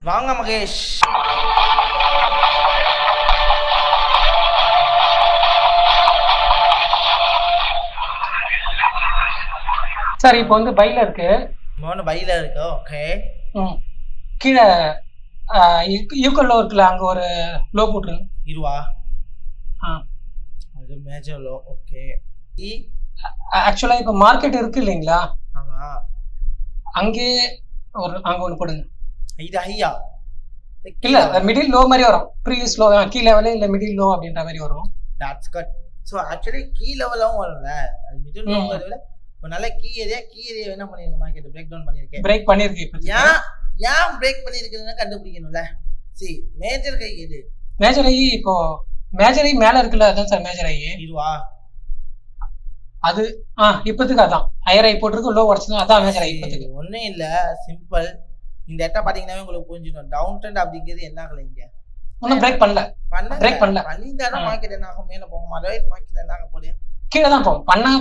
வாங்க மகேஷ். சார் இப்போ வந்து பைல இருக்கு. பைல இருக்கு. ஓகே. கீழே யூக்கல் லோ இருக்குல்ல, அங்க ஒரு லோ போட்டுருங்க. இருவா அது மேஜர் லோ. ஓகே. ஆக்சுவலா இப்போ மார்க்கெட் இருக்கு இல்லைங்களா, ஆமா, அங்கே அங்க ஒன்று போடுங்க. இது ஹையா இல்ல, மிடில் லோ மாதிரி வரும். ப்ரீவியஸ் லோ கீ லெவல் இல்ல மிடில் லோ அப்படின்ற மாதிரி வரும். That's good. So actually key லெவலும் வரல, மிடில் லோங்கறத விட ஒரு நல்ல கீ ஏரியா என்ன பண்ணிருக்க மார்க்கெட் பிரேக் டவுன் பண்ணிருக்கேன். பிரேக் பண்ணிருக்கு. இப்போ ஏன் பிரேக் பண்ணிருக்குன்னு கண்டுபிடிக்கணும்ல. சி மேஜர் கை எது? மேஜர் ஐ. இப்போ மேஜர் ஐ மேல இருக்குல்ல, அதான் சார் மேஜர் ஐ. இதுவா அது? இப்போதுக்கு அதான் ஹையர் ஐ போட்டுருக்கு, லோ உடச்சுனா அதான் மேஜர் ஐ. இப்போதுக்கு ஒன்றும் இல்லை, சிம்பிள். இந்த இடத்த பார்த்தீங்கன்னாவே உங்களுக்கு புரிஞ்சிடும். டவுன் ட்ரெண்ட் அப்படிங்கிறது என்ன ஆகல, இங்கே ஒன்றும் பிரேக் பண்ணல. பிரேக் பண்ணல. பண்ணியிருந்தா மார்க்கெட் என்ன ஆகும்? மேலே போகும். அதாவது மார்க்கெட் என்ன ஆக போகுது? கீழே தான் போகும். பண்ணா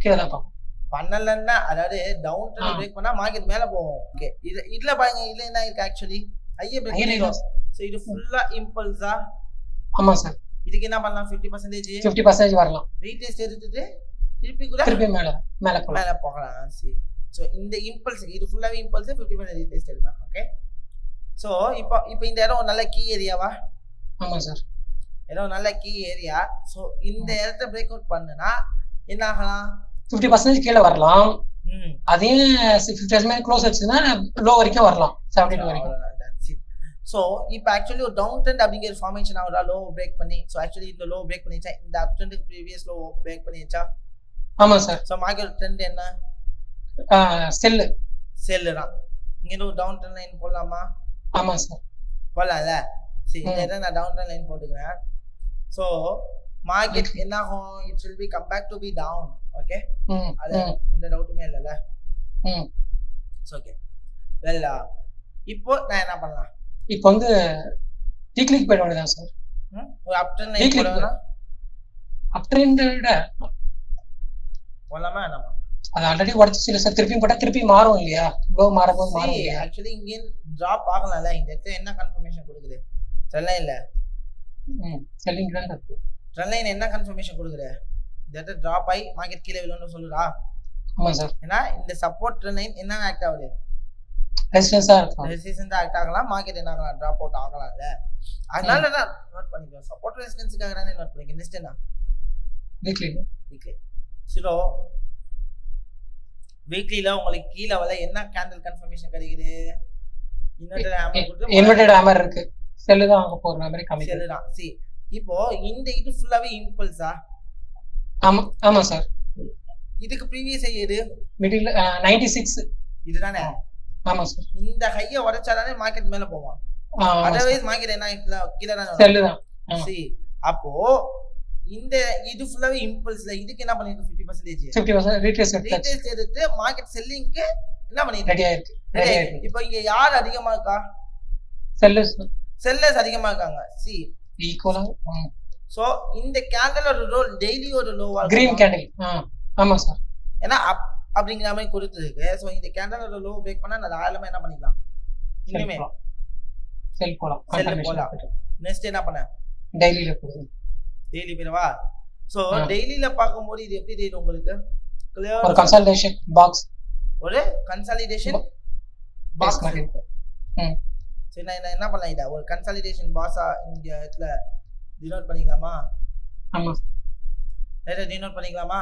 கீழே தான் போகும். பண்ணலன்னா, அதாவது டவுன் ட்ரெண்ட் பிரேக் பண்ணா மார்க்கெட் மேலே போகும். ஓகே. இதுல பாருங்க, இதுல என்ன இருக்கு? ஆக்சுவலி ஹையே பிரேக் பண்ணிடும். ஸோ இது ஃபுல்லா இம்பல்ஸா? ஆமா சார். இதுக்கு என்ன பண்ணலாம்? 50% வரலாம். ரீடெஸ்ட் எடுத்துட்டு திருப்பி மேல போகலாம். சரி. ஸோ இந்த இம்பல்ஸ், இது ஃபுல்லாவே இம்பல்ஸ், 50% ரீடெஸ்ட் எடுக்கலாம். ஓகே. ஸோ இப்போ இந்த இடம் ஒரு நல்ல கீ ஏரியாவா? ஆமா சார், இடம் நல்ல கீ ஏரியா. ஸோ இந்த இடத்த பிரேக் அவுட் பண்ணுனா என்ன ஆகலாம்? 50% கீழே வரலாம். அதே 50% க்ளோஸ் ஆச்சுன்னா லோ வரைக்கும் வரலாம், 70 வரைக்கும். ஸோ இப்போ ஆக்சுவலி ஒரு டவுன் ட்ரெண்ட் அப்படிங்கிற ஃபார்மேஷன் ஆகுதா? லோ பிரேக் பண்ணி. ஸோ ஆக்சுவலி இந்த லோ பிரேக் பண்ணிச்சா, இந்த அப் ட்ரெண்டுக்கு ப்ரீவியஸ் லோ பிரேக் பண்ணிச்சா? ஆமா சார். ஸோ மார்க்கெட் ட்ரெண்ட் என்ன? செல்லு தான். இங்கே ஒரு டவுன் ட்ரெண்ட் லைன் போடலாமா? ஆமா சார், போடலாம்ல. சரி, இந்த இடம் நான் டவுன் ட்ரெண்ட் லைன் போட்டுக்கிறேன். ஸோ மார்க்கெட் என்ன ஆகும்? It will be come back to be down. Okay, அது எந்த டவுட்டுமே இல்லைல்ல. ஓகே, வெல் இப்போ நான் என்ன பண்ணலாம்? இப்போ வந்து டீக்ளிக் போயிட வேண்டியதான் சார். ஒரு அப் ட்ரெண்ட் லைன் போடணும்னா அப் ட்ரெண்ட் விட போடலாமா? நம்ம அது ஆல்ரெடி உடச்சிச்சு சார். திருப்பி போட்டா திருப்பி மாறும் இல்லையா? லோ மாறும்போது மாறும் இல்லையா? ஆக்சுவலி இங்கே டிராப் ஆகலாம்ல. இந்த இடத்துல என்ன கன்ஃபர்மேஷன் கொடுக்குது? ட்ரெண்ட் லைன்ல செல்லிங் தான் இருக்கு. ட்ரெண்ட் லைன் என்ன கன்ஃபர்மேஷன் கொடுக்குது? இந்த இடத்துல டிராப் ஆகி மார்க்கெட் கீழே விழுன்னு சொல்லுடா. ஆமா சார். ஏன்னா இந்த சப்போர்ட் ட்ரெண்ட் லைன் என்ன ஆக்ட் ஆகுது? ரெசிஸ்டன்ஸா இருக்கும். ரெசிஸ்டன்ஸ் ஆக்ட் ஆகலாம். மார்க்கெட் என்ன ஆகலாம்? டிராப் அவுட் ஆகலாம்ல. அதனால தான் நோட் பண்ணிக்கோ. சப்போர்ட் ரெசிஸ்டன்ஸ்க்காக தானே நோட் பண்ணிக்கோ. நெக்ஸ்ட் என்ன? வீக்லி. சோ வீக்லில உங்களுக்கு கீழ வல என்ன கேண்டில் கன்ஃபர்மேஷன் கிடைக்குது? இன்வெர்ட்டட் ஹேமர் இருக்கு. செல் தான் அங்க போற மாதிரி கம்மி. செல் தான். see இப்போ இந்த இது ஃபுல்லாவே இம்பல்ஸா? ஆமா சார். இதுக்கு ப்ரீவியஸ் ஹை எது? மிடில் 96 இதுதானே? ஆமா சார். இந்த ஹைய உடைச்சாதானே மார்க்கெட் மேல போகும். அதர்வைஸ் மார்க்கெட் என்ன கீழ தான் வரும். செல் தான். see அப்போ இந்த இது ஃபுல்லாவே இம்பல்ஸ்ல. இதுக்கு என்ன பண்ணிருக்கு? 50% ரீட்ரேஸ் எடுத்து மார்க்கெட் செல்லிங்க்கு என்ன பண்ணிருக்கு? ரெடி ஆயிருக்கு. இப்போ இங்க யார் அதிகமா இருக்கா? செல்லர்ஸ் அதிகமா இருக்காங்க. சி ஈக்குவலா. சோ இந்த கேண்டில் ஒரு ரோல் டெய்லி ஒரு லோவா கிரீன் கேண்டில். ஆமா சார். ஏன்னா அப்படிங்கிற மாதிரி கொடுத்துருக்கு. சோ இந்த கேண்டில் ஒரு லோ பிரேக் பண்ணா நான் ஆழமா என்ன பண்ணிக்கலாம்? இனிமே செல் போலாம். நெக்ஸ்ட் என்ன பண்ண? டெய்லில போடுங்க. டெய்லி பேரவா? சோ டெய்லில பாக்கும்போது இது எப்படி தெரியும் உங்களுக்கு? கிளியர் ஒரு கன்சாலிடேஷன் பாக்ஸ். ஒரு கன்சாலிடேஷன் பாக்ஸ் மாதிரி. சரி, நான் என்ன பண்ணலாம்? இத ஒரு கன்சாலிடேஷன் பாக்ஸா இங்க இடத்துல டினோட் பண்ணிக்கலாமா? ஆமா. இத டினோட் பண்ணிக்கலாமா?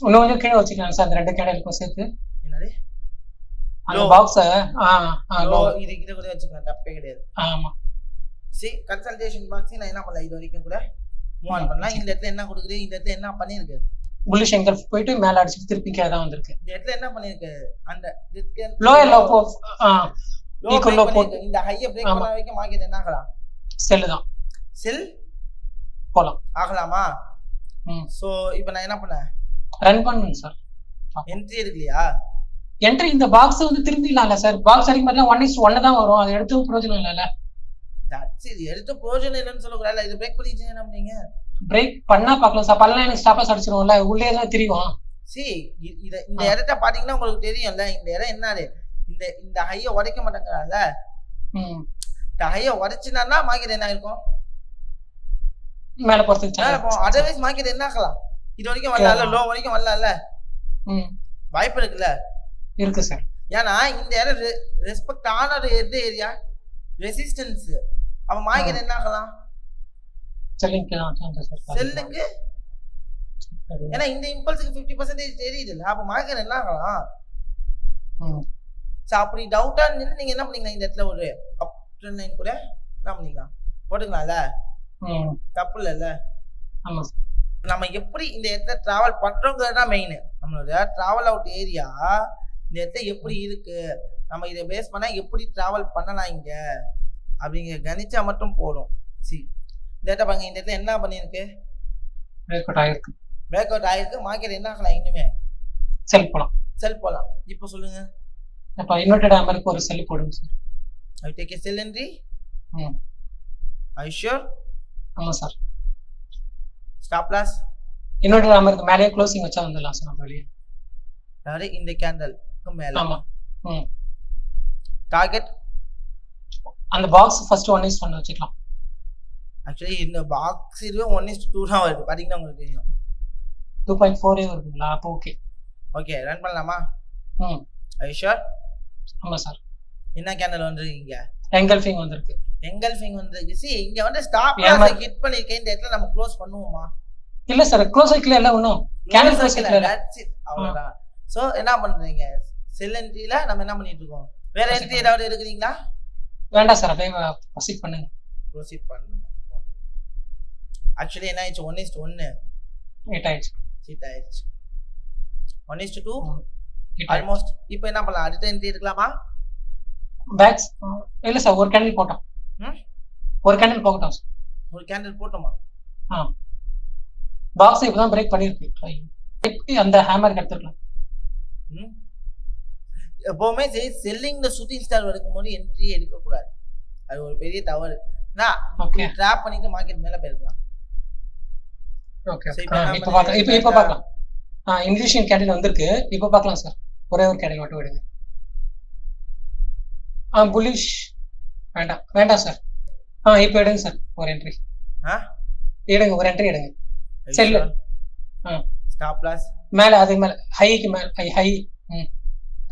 இன்னும் கொஞ்சம் கீழ வச்சுக்கலாம் சார். அந்த ரெண்டு கேண்டிலுக்கும் சேர்த்து. என்னது? அந்த பாக்ஸ் லோ இது கூட வச்சுக்கலாம். தப்பே கிடையாது. ஆமா. சரி, கன்சாலிடேஷன் பாக்ஸ் நான் என்ன பண்ணலாம்? இது வரைக்கும் கூட மூவ் ஆன் பண்ணலாம். இந்த இடத்துல என்ன கொடுக்குது? இந்த இடத்துல என்ன பண்ணிருக்கு? புல்லிஷ் எங்கல்ஃப் போயிட்டு மேல அடிச்சு திருப்பி கீழ தான் வந்திருக்கு. இந்த இடத்துல என்ன பண்ணிருக்கு? அந்த லோயர் லோ ஈக்குவல் லோ போட்டு இந்த ஹைய பிரேக் பண்ண வரைக்கும் மார்க்கெட் என்ன ஆகலாம்? செல் தான். செல் போலாம். ஆகலாமா? சோ இப்போ நான் என்ன பண்ணேன்? ரன் பண்ணுங்க சார். என்ட்ரி எடுக்கலையா? என்ட்ரி இந்த பாக்ஸ் வந்து திரும்பிடலாம்ல சார். பாக்ஸ் வரைக்கும் பார்த்தா 1:1 தான் வரும். அது எடுத்து பிரயோஜனம் இல்லைல்ல. சரி, எடுத்து பிரயோஜனம் இல்லைன்னு சொல்லக்கூடாது. இது பிரேக் பண்ணிச்சு என்ன பண்ணீங்க? பிரேக் பண்ணா பார்க்கலாம் சார். பண்ணலாம் எனக்கு ஸ்டாப் அடிச்சிருவோம்ல. உள்ளே தான் தெரியும். சரி, இந்த இடத்த பாத்தீங்கன்னா உங்களுக்கு தெரியும்ல. இந்த இடம் என்னது? இந்த ஹைய உடைக்க மாட்டேங்கிறாங்கல்ல. ஹையை உடைச்சினா மார்க்கெட் என்ன இருக்கும் மேல போறதுக்கு மேல போகும். அதர்வைஸ் மார்க்கெட் என்ன ஆகலாம் இது வரைக்கும் வரல லோ வரைக்கும் வரல வாய்ப்பு இருக்குல்ல இருக்கு சார். ஏன்னா இந்த இடம் ரெஸ்பெக்ட் ஆன எந்த ஏரியா ரெசிஸ்டன்ஸ் அப்ப மார்க்கெட் என்ன ஆகலாம் செல்லுக்கு ஏன்னா இந்த இம்பல்ஸுக்கு 50% தெரியுது இல்ல அப்ப மார்க்கெட் என்ன ஆகலாம் அப்படி டவுட்டா நின்று நீங்க என்ன பண்ணீங்களா இந்த இடத்துல ஒரு அப் ட்ரெண்ட் லைன் கூட என்ன பண்ணிக்கலாம் போட்டுக்கலாம்ல தப்பு இல்லைல்ல நம்ம எப்படி இந்த இடத்துல டிராவல் பண்றோங்கிறது தான் மெயின் நம்மளோட டிராவல் அவுட் ஏரியா இந்த இடத்துல எப்படி இருக்கு நம்ம இதை பேஸ் பண்ணா எப்படி டிராவல் பண்ணலாம் இங்க அப்படிங்கிற கணிச்சா மட்டும் போதும் இந்த இடத்த பாருங்க இந்த இடத்துல என்ன பண்ணிருக்கு பிரேக் அவுட் ஆயிருக்கு மார்க்கெட் என்ன ஆகலாம் இன்னுமே செல் போலாம் இப்போ சொல்லுங்க அப்ப இன்வெர்ட்டட் ஹேமருக்கு ஒரு செல் போடுங்க sir I take a sell entry are you sure ஆமா சார் stop loss இன்வெர்ட்டட் ஹேமருக்கு மேலே க்ளோசிங் வச்சா வந்துடலாம் சார் நம்ம வெளியே அதாவது இந்த கேண்டல் மேல ஆமா டார்கெட் அந்த பாக்ஸ் ஃபர்ஸ்ட் 1:1 வச்சுக்கலாம் ஆக்சுவலி இந்த பாக்ஸ் இது 1:2 தான் வருது பாத்தீங்கன்னா உங்களுக்கு தெரியும் 2.4 வருதுங்களா அப்போ ஓகே ரன் பண்ணலாமா are you sure ஆமா சார் என்ன கேண்டல் வந்திருக்கீங்க எங்கல்ஃபிங் வந்திருக்கு see இங்க வந்து ஸ்டாப் லாஸ் ஹிட் பண்ணிருக்கேன் இந்த இடத்துல நம்ம க்ளோஸ் பண்ணுவோமா இல்ல சார் க்ளோஸ் ஆகல இல்ல இன்னும் கேண்டல் க்ளோஸ் ஆகல that's it அவ்வளவுதான் சோ என்ன பண்றீங்க செல் என்ட்ரில நம்ம என்ன பண்ணிட்டு இருக்கோம் வேற என்ட்ரி ஏதாவது எடுக்குறீங்களா வேண்டாம் சார் அப்படியே ப்ரோசீட் பண்ணுங்க ஆக்சுவலி என்ன ஆயிடுச்சு 1:1 ஹிட் ஆயிடுச்சு 1:2 ஆல்மோஸ்ட் இப்போ என்ன பண்ணலாம் அடுத்த என்ட்ரி எடுக்கலாமா பேக்ஸ் இல்ல சார் ஒரு கேண்டில் போட்டோம் ஒரு கேண்டில் போட்டோம் சார் ஒரு கேண்டில் போட்டோமா பாக்ஸ் இப்பதான் பிரேக் பண்ணிருக்கு எப்படி அந்த ஹேமர் எடுத்துக்கலாம் எப்பவுமே சரி செல்லிங்ல ஷூட்டிங் ஸ்டார் எடுக்கும்போது என்ட்ரி எடுக்க கூடாது அது ஒரு பெரிய தவறு ட்ராப் பண்ணிட்டு மார்க்கெட் மேல போயிருக்கலாம் ஓகே இப்போ பார்க்கலாம் இப்போ பார்க்கலாம் இங்கிலீஷியன் கேண்டில் வந்திருக்கு இப்போ பார்க்கலாம் சார் ஒரே ஒரு கேண்டில் மட்டும் எடுங்க புல்லிஷ் வேண்டாம் சார் இப்போ எடுங்க சார் ஒரு என்ட்ரி எடுங்க ஒரு என்ட்ரி எடுங்க செல்லு ஸ்டாப் லாஸ் மேல அதே மேல ஹைக்கு மேல ஹை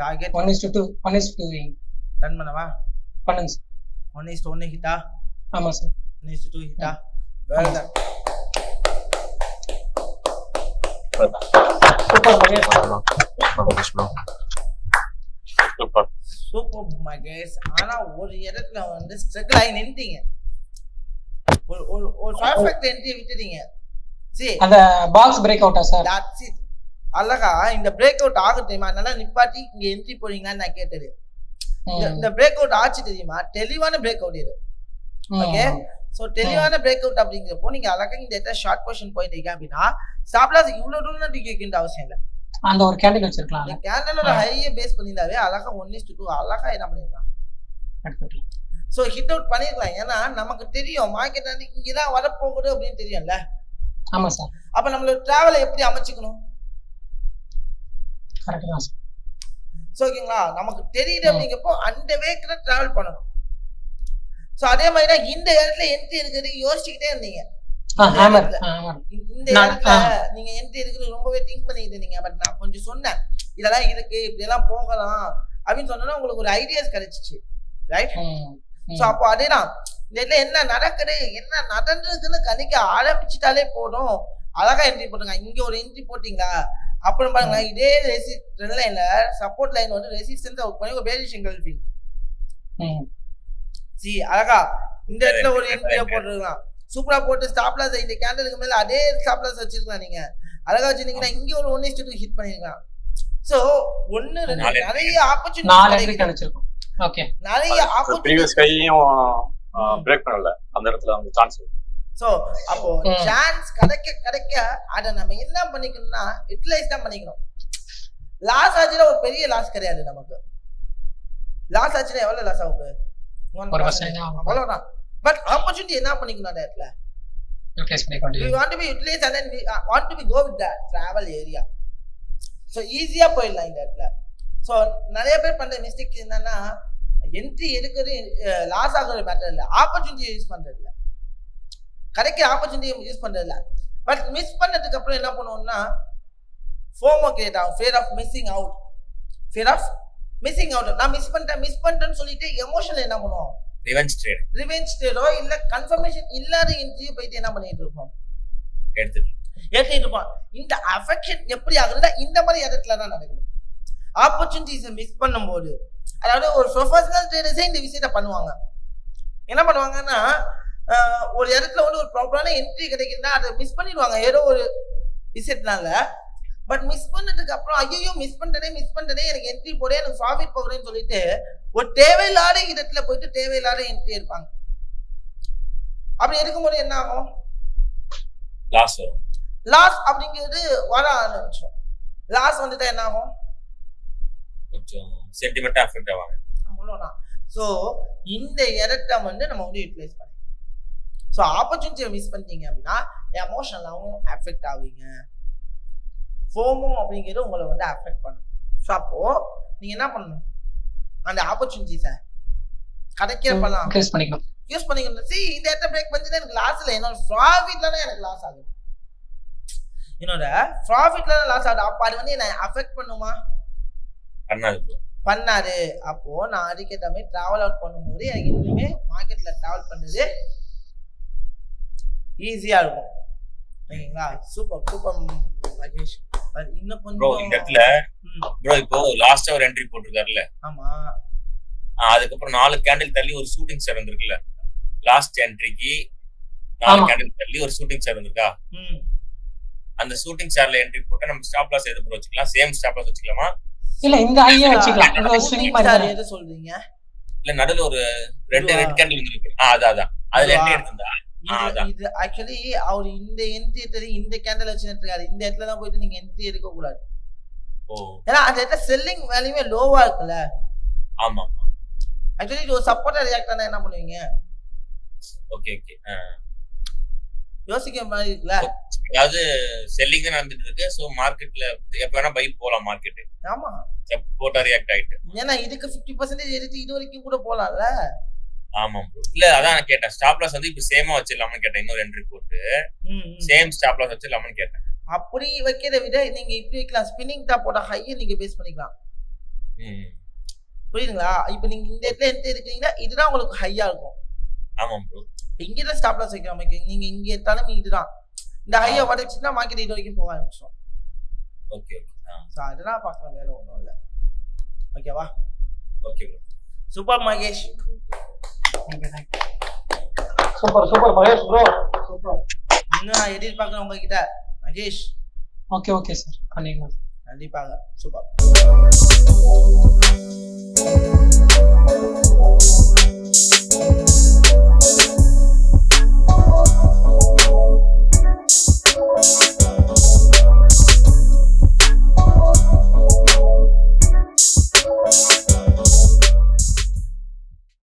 டார்கெட் 1:2 ரன் பண்ணவா பண்ணுங்க சார் 1:1 ஹிட்டா ஆமா சார் 1:2 ஹிட்டா வெல் டன் சூப்பர் மகேஷ் ஆனா ஒரு இடத்துல வந்து ஸ்ட்ரகிள் ஆகி நின்னுட்டீங்க ஒரு பர்ஃபெக்ட் என்ட்ரி விட்டுட்டீங்க see அந்த பாக்ஸ் பிரேக் அவுட்டா சார் that's it அழகா இந்த பிரேக் அவுட் ஆக தெரியுமா நல்லா நிப்பாட்டி இங்க என்ட்ரி போறீங்களான்னு நான் கேட்டது இந்த பிரேக் அவுட் ஆச்சு தெரியுமா தெளிவான பிரேக் அவுட் இது ஓகே சோ தெளிவான பிரேக் அவுட் அப்படிங்கிறப்போ நீங்க அழகா இந்த இடத்துல ஷார்ட் பொசிஷன் போயிட்டீங்க அப்படின்னா ஸ்டாப் லாஸ் இவ்வளவு தூரம் டிக்கெட் வைக்க வேண்டிய அவசியம் இல்லை அந்த ஒரு கேண்டில் வச்சிருக்கலாம் அந்த கேண்டிலோட ஹையை பேஸ் பண்ணியிருந்தாவே அழகா 1:2 அழகா என்ன பண்ணிருக்கலாம் சோ ஹிட் அவுட் பண்ணிருக்கலாம் ஏன்னா நமக்கு தெரியும் மார்க்கெட் வந்து இங்கதான் வரப்போகுது அப்படின்னு தெரியும்ல ஆமா சார் அப்ப நம்மளோட டிராவலை எப்படி அமைச்சுக்கணும் கரெக்ட் தான் சார் சோ ஓகேங்களா நமக்கு தெரியுது அப்படிங்கப்போ அந்த வேக்ல டிராவல் பண்ணணும் சோ அதே மாதிரி தான் இந்த இடத்துல என்ட்ரி எடுக்கிறதுக்கு யோசிச்சுக்கிட்டே இருந்தீங்க இந்த இடத்துல நீங்க என்ட்ரி எடுக்கிறது ரொம்பவே திங்க் பண்ணிட்டு இருந்தீங்க பட் நான் கொஞ்சம் சொன்னேன் இதெல்லாம் இருக்கு இப்படி எல்லாம் போகலாம் அப்படின்னு சொன்னா உங்களுக்கு ஒரு ஐடியாஸ் கிடைச்சிச்சு ரைட் சோ அப்போ அதேதான் இந்த இடத்துல என்ன நடக்குது என்ன நடந்ததுன்னு கணிக்க ஆரம்பிச்சுட்டாலே போதும் அழகா என்ட்ரி போட்டுங்க இங்க ஒரு என்ட்ரி போட்டீங்களா அப்புறம் பாருங்க இதே ட்ரெண்ட் லைன்ல சப்போர்ட் லைன் வந்து ரெசிஸ்டன்ஸ் அவுட் பண்ணி ஒரு பேரிஷ் எங்கல்ஃபிங் சி அழகா இந்த இடத்துல ஒரு என்ட்ரியை போட்டுருக்கலாம் சூப்பரா போட்டு ஸ்டாப் லாஸ் இந்த கேண்டலுக்கு மேல அதே ஸ்டாப் லாஸ் வச்சிருக்கலாம் நீங்க அழகா வச்சிருந்தீங்கன்னா இங்க ஒரு 1:2 ஹிட் பண்ணிருக்கலாம் சோ ஒன்னு நிறைய ஆப்பர்ச்சுனிட்டி கிடைச்சிருக்கும் ஓகே நிறைய ப்ரீவியஸ் கையும் பிரேக் பண்ணல அந்த இடத்துல வந்து சான்ஸ் சோ அப்போ சான்ஸ் கிடைக்க அத நம்ம என்ன பண்ணிக்கணும்னா யூட்டிலைஸ் தான் பண்ணிக்கணும் லாஸ் ஆச்சுனா ஒரு பெரிய லாஸ் கிடையாது நமக்கு லாஸ் ஆச்சுனா எவ்வளவு லாஸ் ஆகுது 1% அவ்வளவுதான் பட் ஆப்பர்ச்சுனிட்டி என்ன பண்ணிக்கணும் அந்த இடத்துல யூட்டிலைஸ் பண்ணிக்கணும் we want to be utilized and then we want to be go with that travel area so ஈஸியா போயிடலாம் இந்த இடத்துல சோ நிறைய பேர் பண்ற மிஸ்டேக் என்னன்னா என்ட்ரி எடுக்கிறது லாஸ் ஆகுற மேட்டர் இல்லை, ஆப்பர்ச்சுனிட்டியை யூஸ் பண்றது இல்லை, கிடைக்கிற ஆப்பர்ச்சுனிட்டியை யூஸ் பண்றது இல்லை. பட் மிஸ் பண்ணதுக்கு அப்புறம் என்ன பண்ணுவோம்னா ஃபோமோ கிரியேட் ஆகும், fear of missing out. Fear of missing out. நான் மிஸ் பண்ணிட்டேன்னு சொல்லிட்டு எமோஷனல் என்ன பண்ணுவோம், ரிவெஞ்ச் ட்ரேடோ இல்ல கன்ஃபர்மேஷன் இல்லாத என்ட்ரியை போயிட்டு என்ன பண்ணிட்டு இருப்போம், எடுத்துட்டு இருப்போம். இந்த அஃபெக்ஷன் எப்படி ஆகுதுன்னா இந்த மாதிரி இடத்துல தான் நடக்குது. ஆப்பர்ச்சுனிட்டிஸை மிஸ் பண்ணும்போது, அதாவது ஒரு ப்ரொஃபஷனல் ட்ரேடர்ஸே இந்த விஷயத்த பண்ணுவாங்க. என்ன பண்ணுவாங்கன்னா ஒரு இடத்துல வந்து ஒரு ப்ராப்பரான என்ட்ரி கிடைக்குதுன்னா அதை மிஸ் பண்ணிடுவாங்க ஏதோ ஒரு விஷயத்தினால. பட் மிஸ் பண்ணதுக்கு அப்புறம் ஐயோ மிஸ் பண்ணிட்டேனே எனக்கு என்ட்ரி போட எனக்கு ப்ராஃபிட் போகிறேன்னு சொல்லிட்டு ஒரு தேவையில்லாத இடத்துல போயிட்டு தேவையில்லாத என்ட்ரி எடுப்பாங்க. அப்படி எடுக்கும்போது என்ன ஆகும், லாஸ் அப்படிங்கிறது வர ஆரம்பிச்சோம். லாஸ் வந்துட்டா என்ன ஆகும், சென்டிமெண்டா அஃபெக்ட் ஆவாங்க. அவ்வளோதான். ஸோ இந்த இடத்த வந்து நம்ம வந்து யூட்டிலைஸ் பண்ணி, ஸோ ஆப்பர்ச்சுனிட்டியை மிஸ் பண்ணிட்டீங்க அப்படின்னா எமோஷனலாகவும் அஃபெக்ட் ஆவீங்க. ஃபோமோ அப்படிங்கிறது உங்களை வந்து அஃபெக்ட் பண்ணும். ஸோ அப்போ நீங்க என்ன பண்ணணும், அந்த ஆப்பர்ச்சுனிட்டிஸை கிடைக்கிறப்பெல்லாம் யூஸ் பண்ணிக்கணும். சி இந்த இடத்த பிரேக் பண்ணிட்டு எனக்கு லாஸ் இல்லை, என்னோட ப்ராஃபிட்ல தான் எனக்கு லாஸ் ஆகுது, என்னோட ப்ராஃபிட்ல தான் லாஸ் ஆகுது. அப்போ அது வந்து என்ன அஃபெக்ட் பண்ணுமா, பண்ணாரு. அப்போ நான் அதுக்கேற்ற மாதிரி டிராவல் அவுட் பண்ணும்போது எனக்கு இன்னுமே மார்க்கெட்ல டிராவல் பண்ணுறது ஈஸியா இருக்கும். ஓகேங்களா, சூப்பர் மகேஷ். இன்னும் கொஞ்சம் இந்த இடத்துல ப்ரோ இப்போ லாஸ்டா ஒரு என்ட்ரி போட்டுருக்காருல்ல, ஆமா, அதுக்கப்புறம் 4 கேண்டில் தள்ளி ஒரு ஷூட்டிங் ஸ்டார் வந்திருக்குல்ல, லாஸ்ட் என்ட்ரிக்கு 4 கேண்டில் தள்ளி ஒரு ஷூட்டிங் ஸ்டார் வந்திருக்கா, அந்த ஷூட்டிங் ஸ்டார்ல என்ட்ரி போட்டா நம்ம ஸ்டாப் லாஸ் எது வச்சுக்கலாம், சேம் ஸ்டாப் லாஸ் வச்சுக்கலாமா, இல்ல இந்த ஐயா வச்சுக்கலாம், இது ஸ்விங் மாதிரி எது சொல்றீங்க, இல்ல நடுவுல ஒரு ரெட் கேண்டில் வந்துருக்கு, அதான் அதுல என்ட்ரி எடுத்தா இது ஆக்சுவலி அவர் இந்த என்ட்ரி எடுத்து இந்த கேண்டில் வச்சு எடுத்துக்காரு, இந்த இடத்துல தான் போயிட்டு நீங்க என்ட்ரி எடுக்க கூடாது. ஏன்னா அந்த இடத்துல செல்லிங் வேல்யூமே லோவா இருக்குல்ல. ஆமா, ஆக்சுவலி இது ஒரு சப்போர்ட்டா ரியாக்ட் ஆனா என்ன பண்ணுவீங்க, ஓகே யோசிக்கிற மாதிரி இருக்குல்ல. அதாவது செல்லிங் தான் நடந்துட்டு இருக்கு, சோ மார்க்கெட்ல எப்ப வேணா பை போலாம் மார்க்கெட். ஆமா, சப்போர்ட்டா ரியாக்ட் ஆயிட்டு, ஏன்னா இதுக்கு 50% எடுத்து இது வரைக்கும் கூட போலாம்ல. ஆமா ப்ரோ, இல்ல அதான் நான் கேட்டேன், ஸ்டாப் லாஸ் வந்து இப்ப சேமா வச்சிடலாம்னு கேட்டேன், இன்னொரு என்ட்ரி போட்டு சேம் ஸ்டாப் லாஸ் வச்சிடலாம்னு கேட்டேன். அப்படி வைக்கிறத விட நீங்க இப்படி வைக்கலாம், ஸ்பின்னிங் டாப்போட ஹையை நீங்க பேஸ் பண்ணிக்கலாம். புரியுதுங்களா, இப்ப நீங்க இந்த இடத்துல என்ட்ரி எடுக்கிறீங்கன்னா இதுதான் உங்களுக்கு ஹையா இருக்கும். ஆமா ப்ரோ, இங்கதான் ஸ்டாப் லாஸ் வைக்கிற மாதிரி நீங்க இங்க எடுத்தாலும் இதுதான் இந்த ஹையை உடைச்சுன்னா மார்க்கெட் இது வரைக்கும் போக ஆரம்பிச்சோம். ஓகே சோ அதெல்லாம் பாக்குறோம், வேற ஒண்ணும் இல்ல. ஓகேவா, okay bro, super Mahesh, super Mahesh bro, super. இன்னும் நான் எதிர்பார்க்கிறேன் உங்ககிட்ட மகேஷ். ஓகே சார், கண்டிப்பாக சூப்பர்.